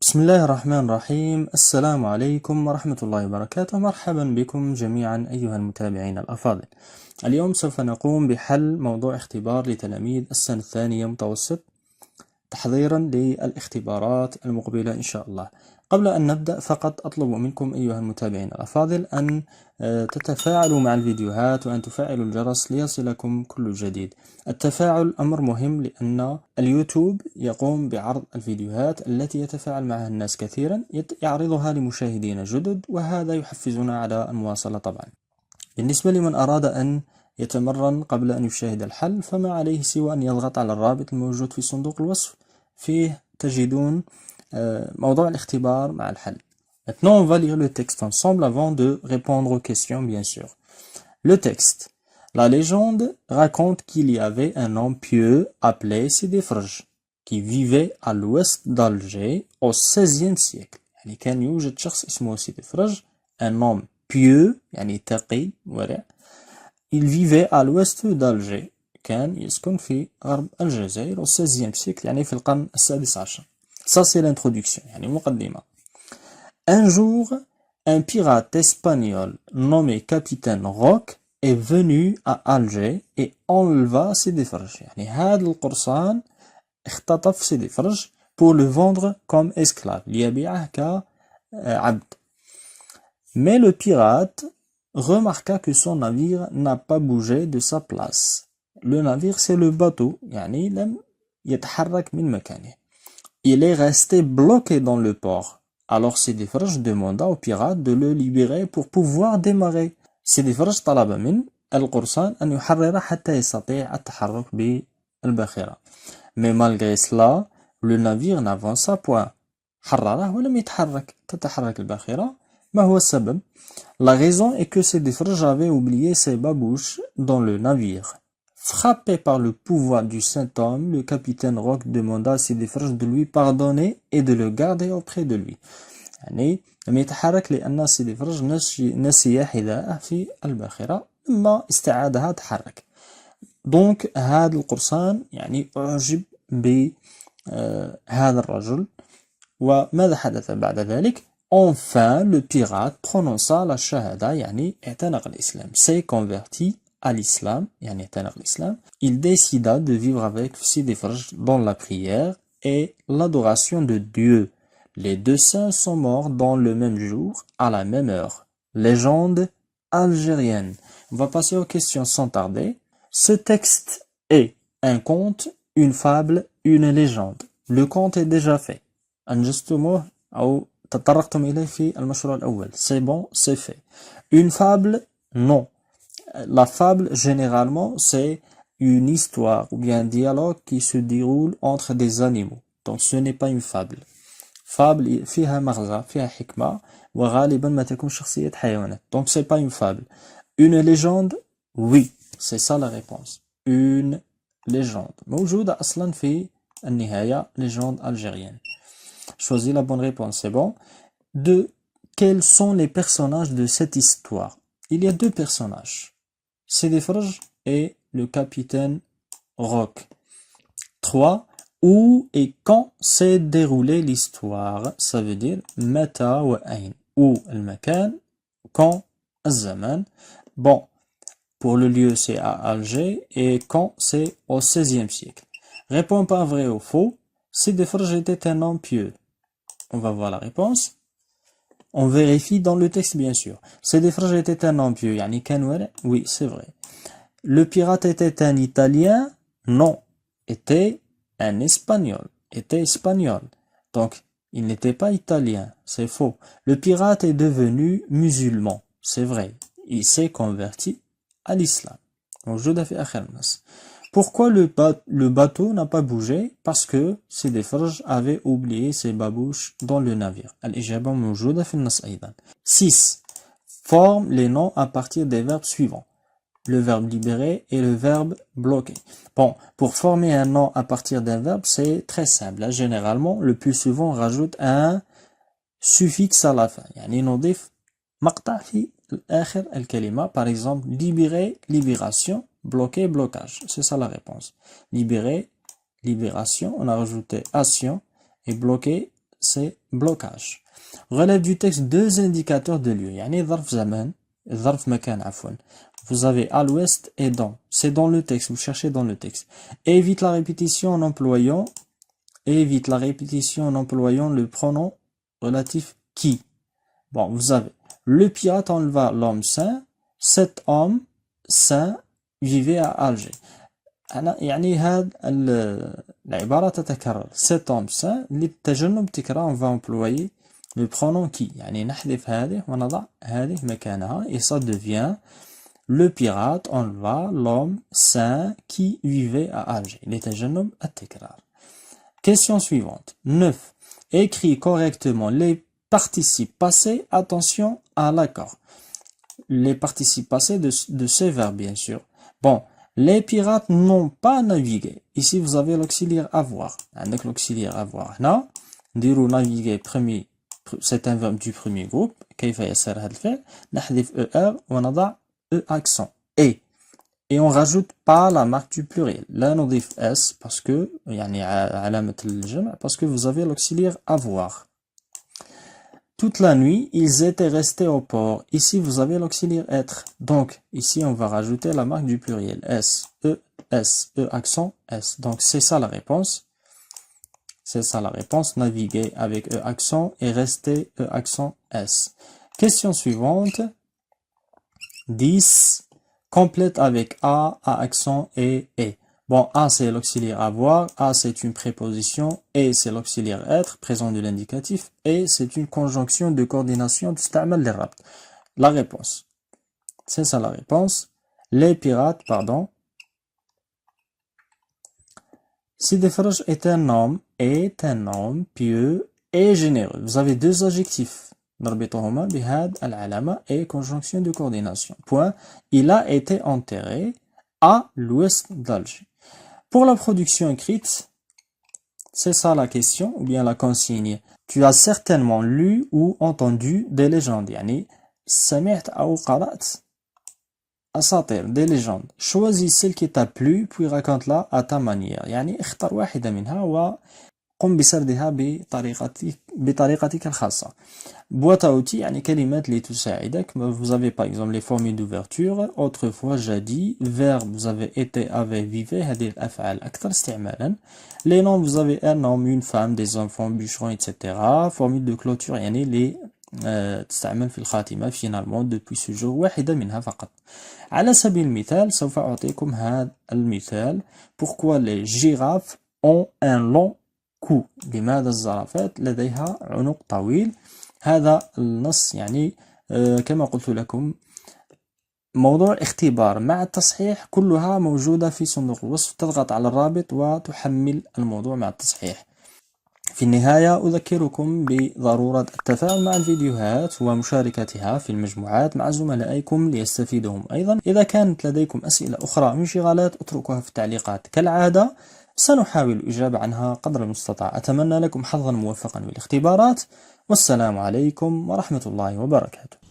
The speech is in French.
بسم الله الرحمن الرحيم. السلام عليكم ورحمة الله وبركاته. مرحبا بكم جميعا أيها المتابعين الأفاضل. اليوم سوف نقوم بحل موضوع اختبار لتلاميذ السنة الثانية متوسط تحضيرا للاختبارات المقبلة إن شاء الله. قبل أن نبدأ فقط أطلب منكم أيها المتابعين الأفاضل أن تتفاعلوا مع الفيديوهات وأن تفعلوا الجرس ليصلكم كل جديد. التفاعل أمر مهم لأن اليوتيوب يقوم بعرض الفيديوهات التي يتفاعل معها الناس كثيرا، يعرضها لمشاهدين جدد، وهذا يحفزنا على المواصلة طبعا. بالنسبة لمن أراد أن يتمرن قبل أن يشاهد الحل فما عليه سوى أن يضغط على الرابط الموجود في صندوق الوصف، فيه تجدون موضوع الاختبار مع الحل. Maintenant, on va lire le texte ensemble avant de répondre aux questions, bien sûr. Le texte. La légende raconte qu'il y avait un homme pieux appelé Sidi Frj qui vivait à l'ouest d'Alger au XVIe siècle. يعني كان يوجد شخص اسمه سيدي فرج، un homme pieux يعني تقي ورع. Il vivait à l'ouest d'Alger، كان يسكن في غرب الجزائر au XVIe siècle يعني في القرن السادس عشر. Ça c'est l'introduction يعني مقدمة. Un jour, un pirate espagnol nommé Capitaine Rock est venu à Alger et enleva Sidi Frj. يعني هذا القرصان اختطف سيدي فرج pour le vendre comme esclave، ليبيعه كعبد. Mais le pirate remarqua que son navire n'a pas bougé de sa place. Le navire c'est le bateau، يعني لم يتحرك من مكانه. Il est resté bloqué dans le port. Alors Sidi Frj demanda au pirate de le libérer pour pouvoir démarrer. Sidi Frj طلب من القرصان أن يحرر حتى يستطيع التحرك بالباخرة. Mais malgré cela, le navire n'avança point. حرره ولم يتحرك. تتحرك الباخرة. ما هو السبب؟ La raison est que Sidi Frj avait oublié ses babouches dans le navire. Frappé par le pouvoir du saint homme, le capitaine Rock demanda à Sidi Frj de lui pardonner et de le garder auprès de lui. يعني لم يتحرك لأن سيدي فرج نسي حذاءه في الباخرة، لما استعادها تحرك. دونك هذا القرصان يعني أعجب بهذا الرجل. وماذا حدث بعد ذلك؟ Enfin, le pirate prononça la shahada يعني اعتنق الإسلام. S'est converti à l'islam يعني اعتنق الإسلام. Il décida de vivre avec Sidi Frj dans la prière et l'adoration de Dieu. Les deux saints sont morts dans le même jour, à la même heure. Légende algérienne. On va passer aux questions sans tarder. Ce texte est un conte, une fable, une légende. Le conte est déjà fait. أنجزتموه أو تطرقتم إليه في المشروع الأول. C'est bon, c'est fait. Une fable, non. La fable, généralement, c'est une histoire ou bien un dialogue qui se déroule entre des animaux. Donc ce n'est pas une fable. فابل فيها مغزى، فيها حكمة، وغالبا ما تكون شخصية حيوانات. Donc c'est pas une fable. Une légende, oui, c'est ça la réponse. Une légende موجودة أصلا في النهاية légende algérienne. Choisis la bonne réponse, c'est bon. Deux, quels sont les personnages de cette histoire? Il y a deux personnages, Sidi Frj et le capitaine Rock. Trois, où et quand s'est déroulée l'histoire? Ça veut dire mata wa ayn. Où le makan, quand الزمان. Bon, pour le lieu c'est à Alger et quand c'est au XVIe siècle. Réponds pas vrai ou faux. Sidi Frj était un homme pieux. On va voir la réponse. On vérifie dans le texte bien sûr. Sidi Frj était un homme pieux. يعني كان ورع. Oui, c'est vrai. Le pirate était un Italien? Non. Était un espagnol, était espagnol. Donc, il n'était pas italien, c'est faux. Le pirate est devenu musulman, c'est vrai. Il s'est converti à l'islam. Pourquoi le bateau n'a pas bougé? Parce que Sidi Frj avait oublié ses babouches dans le navire. Al-ijaba mawjouda fi an-nas aydan. 6. Forme les noms à partir des verbes suivants. Le verbe libérer et le verbe bloquer. Bon, pour former un nom à partir d'un verbe, c'est très simple. Généralement, le plus souvent, on rajoute un suffixe à la fin. يعني نضيف مقطع في آخر الكلمة. Par exemple, libérer, libération, bloquer, blocage. C'est ça la réponse. Libérer, libération, on a rajouté action et bloquer, c'est blocage. Relève du texte deux indicateurs de lieu. يعني ظرف زمان ظرف مكان عفوا. Vous avez à l'ouest et dans. C'est dans le texte, vous cherchez dans le texte. Évite la répétition en employant le pronom relatif qui. Bon, vous avez le pirate enleva l'homme saint, cet homme saint vivait à Alger. يعني هاد العبارة تتكرر. Cet homme saint للتجنب تكرار on va employer le pronom qui. يعني نحذف هذه ونضع هذه مكانها et ça devient le pirate enleva l'homme saint qui vivait à Alger. لتجنب التكرار. Question suivante. 9. Écris correctement les participes passés. Attention à l'accord. Les participes passés de ces verbes, bien sûr. Bon, les pirates n'ont pas navigué. Ici, vous avez l'auxiliaire avoir. Avec l'auxiliaire avoir. Là, dirou naviguer premier, c'est un verbe du premier groupe. كيف يسير هذا الفعل؟ نحذف ER ونضع E accent. Et on rajoute pas la marque du pluriel. Là, on dit S parce que, يعني علامة الجمع, parce que vous avez l'auxiliaire avoir. Toute la nuit, ils étaient restés au port. Ici, vous avez l'auxiliaire être. Donc, ici, on va rajouter la marque du pluriel. S, E accent, S. Donc, c'est ça la réponse. C'est ça la réponse. Naviguer avec E accent et rester E accent, S. Question suivante. 10. Complète avec A accent et E. Bon, A c'est l'auxiliaire avoir, A c'est une préposition, E c'est l'auxiliaire être, présent de l'indicatif, et c'est une conjonction de coordination تستعمل للربط. La réponse. C'est ça la réponse. Les pirates, pardon. Sidi Faraj est un homme pieux et généreux. Vous avez deux adjectifs. نربطهما بهذه العلامة et conjonction de coordination. Point. Il a été enterré à l'ouest d'Alger. Pour la production écrite, c'est ça la question ou bien la consigne. Tu as certainement lu ou entendu des légendes. يعني سمعت أو قرأت أساطير des légendes. Choisis celle qui t'a plu puis raconte-la à ta manière. يعني اختر واحدة منها وقم بسردها بطريقتك الخاصة. Boîte à outils يعني كلمات اللي تساعدك. Vous avez par exemple les formules d'ouverture. Autrefois, jadis. Verbe, vous avez été, avait, vivait. هذه الأفعال أكثر استعمالا. Les noms, vous avez un homme, une femme, des enfants, bûcherons, etc. Formule de clôture يعني اللي تستعمل في الخاتمة finalement depuis ce jour. واحدة منها فقط. على سبيل المثال سوف أعطيكم هذا المثال. Pourquoi les girafes ont un long cou. لماذا الزرافات لديها عنق طويل. هذا النص يعني كما قلت لكم موضوع اختبار مع التصحيح كلها موجودة في صندوق الوصف. تضغط على الرابط وتحمل الموضوع مع التصحيح. في النهاية أذكركم بضرورة التفاعل مع الفيديوهات ومشاركتها في المجموعات مع زملائكم ليستفيدهم أيضا. إذا كانت لديكم أسئلة أخرى أو انشغالات اتركوها في التعليقات كالعادة. سنحاول الإجابة عنها قدر المستطاع. أتمنى لكم حظا موفقا بالاختبارات والسلام عليكم ورحمة الله وبركاته.